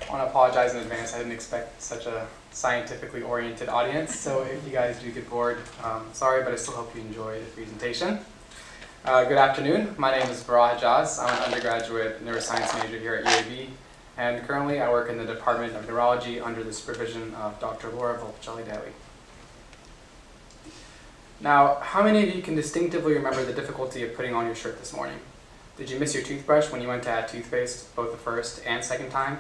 I want to apologize in advance. I didn't expect such a scientifically oriented audience, so if you guys do get bored, sorry, but I still hope you enjoy the presentation. Good afternoon. My name is Baraa Hijaz. I'm an undergraduate neuroscience major here at UAB, and currently I work in the Department of Neurology under the supervision of Dr. Laura Volpicelli-Daly. Now, how many of you can distinctively remember the difficulty of putting on your shirt this morning? Did you miss your toothbrush when you went to add toothpaste, both the first and second time?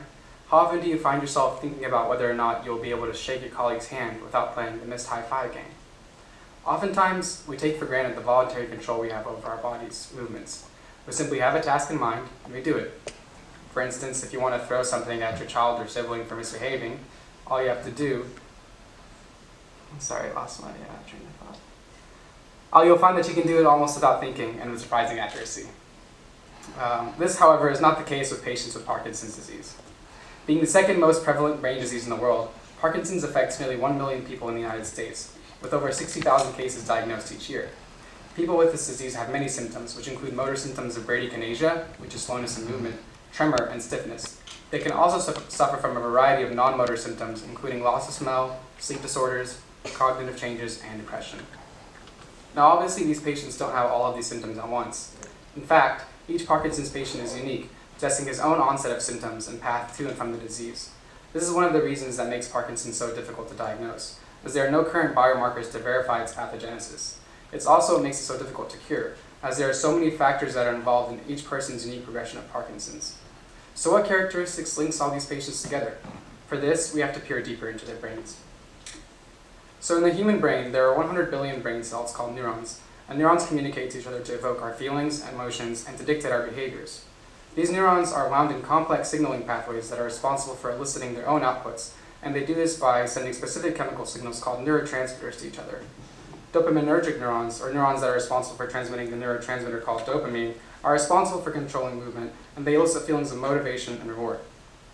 How often do you find yourself thinking about whether or not you'll be able to shake your colleague's hand without playing the missed high five game? Oftentimes, we take for granted the voluntary control we have over our body's movements. We simply have a task in mind, and we do it. For instance, if you want to throw something at your child or sibling for misbehaving, all you have to do... I'm sorry, I lost my train of thought. You'll find that you can do it almost without thinking and with surprising accuracy. This, however, is not the case with patients with Parkinson's disease. Being the second most prevalent brain disease in the world, Parkinson's affects nearly 1 million people in the United States, with over 60,000 cases diagnosed each year. People with this disease have many symptoms, which include motor symptoms of bradykinesia, which is slowness in movement, tremor, and stiffness. They can also suffer from a variety of non-motor symptoms, including loss of smell, sleep disorders, cognitive changes, and depression. Now, obviously, these patients don't have all of these symptoms at once. In fact, each Parkinson's patient is unique, possessing his own onset of symptoms and path to and from the disease. This is one of the reasons that makes Parkinson's so difficult to diagnose, as there are no current biomarkers to verify its pathogenesis. It also makes it so difficult to cure, as there are so many factors that are involved in each person's unique progression of Parkinson's. So what characteristics links all these patients together? For this, we have to peer deeper into their brains. So in the human brain, there are 100 billion brain cells called neurons, and neurons communicate to each other to evoke our feelings, emotions, and to dictate our behaviors. These neurons are wound in complex signaling pathways that are responsible for eliciting their own outputs, and they do this by sending specific chemical signals called neurotransmitters to each other. Dopaminergic neurons, or neurons that are responsible for transmitting the neurotransmitter called dopamine, are responsible for controlling movement, and they elicit feelings of motivation and reward.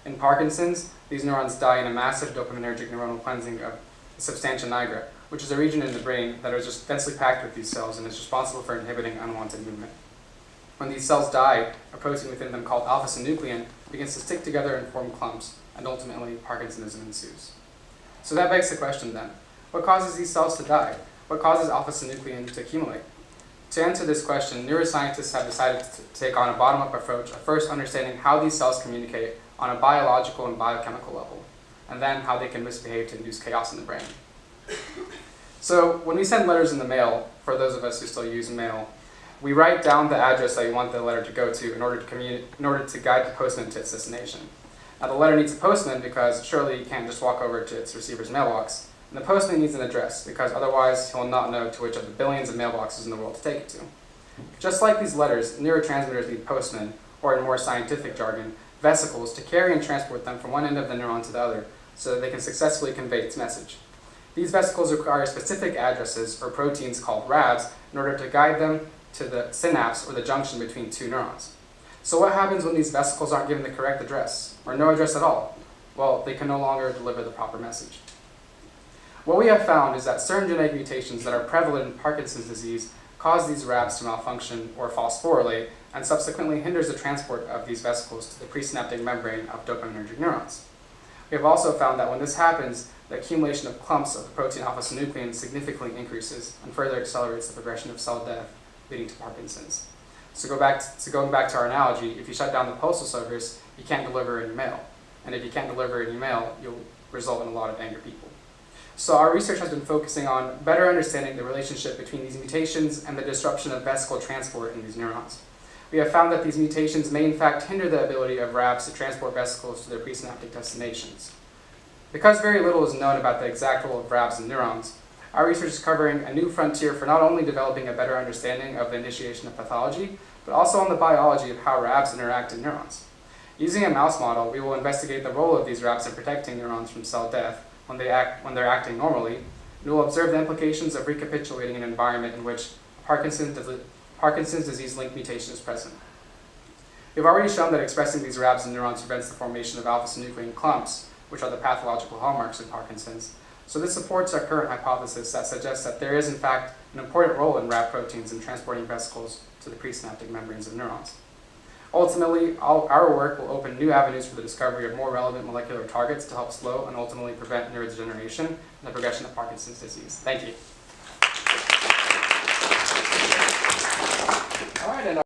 In Parkinson's, these neurons die in a massive dopaminergic neuronal cleansing of the substantia nigra, which is a region in the brain that is just densely packed with these cells and is responsible for inhibiting unwanted movement. When these cells die, a protein within them called alpha-synuclein begins to stick together and form clumps, and ultimately Parkinsonism ensues. So that begs the question then, what causes these cells to die? What causes alpha-synuclein to accumulate? To answer this question, neuroscientists have decided to take on a bottom-up approach of first understanding how these cells communicate on a biological and biochemical level, and then how they can misbehave to induce chaos in the brain. So when we send letters in the mail, for those of us who still use mail, we write down the address that we want the letter to go to in order to guide the postman to its destination. Now the letter needs a postman because surely you can't just walk over to its receiver's mailbox, and the postman needs an address because otherwise he'll not know to which of the billions of mailboxes in the world to take it to. Just like these letters, neurotransmitters need postmen, or in more scientific jargon, vesicles, to carry and transport them from one end of the neuron to the other so that they can successfully convey its message. These vesicles require specific addresses, or proteins called RABs, in order to guide them to the synapse, or the junction between two neurons. So what happens when these vesicles aren't given the correct address, or no address at all? Well, they can no longer deliver the proper message. What we have found is that certain genetic mutations that are prevalent in Parkinson's disease cause these RABs to malfunction or phosphorylate, and subsequently hinders the transport of these vesicles to the presynaptic membrane of dopaminergic neurons. We have also found that when this happens, the accumulation of clumps of the protein alpha-synuclein significantly increases and further accelerates the progression of cell death, leading to Parkinson's. So going back to our analogy, if you shut down the postal service, you can't deliver any mail. And if you can't deliver any mail, you'll result in a lot of angry people. So our research has been focusing on better understanding the relationship between these mutations and the disruption of vesicle transport in these neurons. We have found that these mutations may in fact hinder the ability of RABs to transport vesicles to their presynaptic destinations. Because very little is known about the exact role of RABs in neurons, our research is covering a new frontier for not only developing a better understanding of the initiation of pathology, but also on the biology of how RABs interact in neurons. Using a mouse model, we will investigate the role of these RABs in protecting neurons from cell death when they're acting normally, and we will observe the implications of recapitulating an environment in which Parkinson's disease-linked mutation is present. We've already shown that expressing these RABs in neurons prevents the formation of alpha-synuclein clumps, which are the pathological hallmarks of Parkinson's. So this supports our current hypothesis that suggests that there is in fact an important role in RAB proteins in transporting vesicles to the presynaptic membranes of neurons. Ultimately, our work will open new avenues for the discovery of more relevant molecular targets to help slow and ultimately prevent neurodegeneration and the progression of Parkinson's disease. Thank you.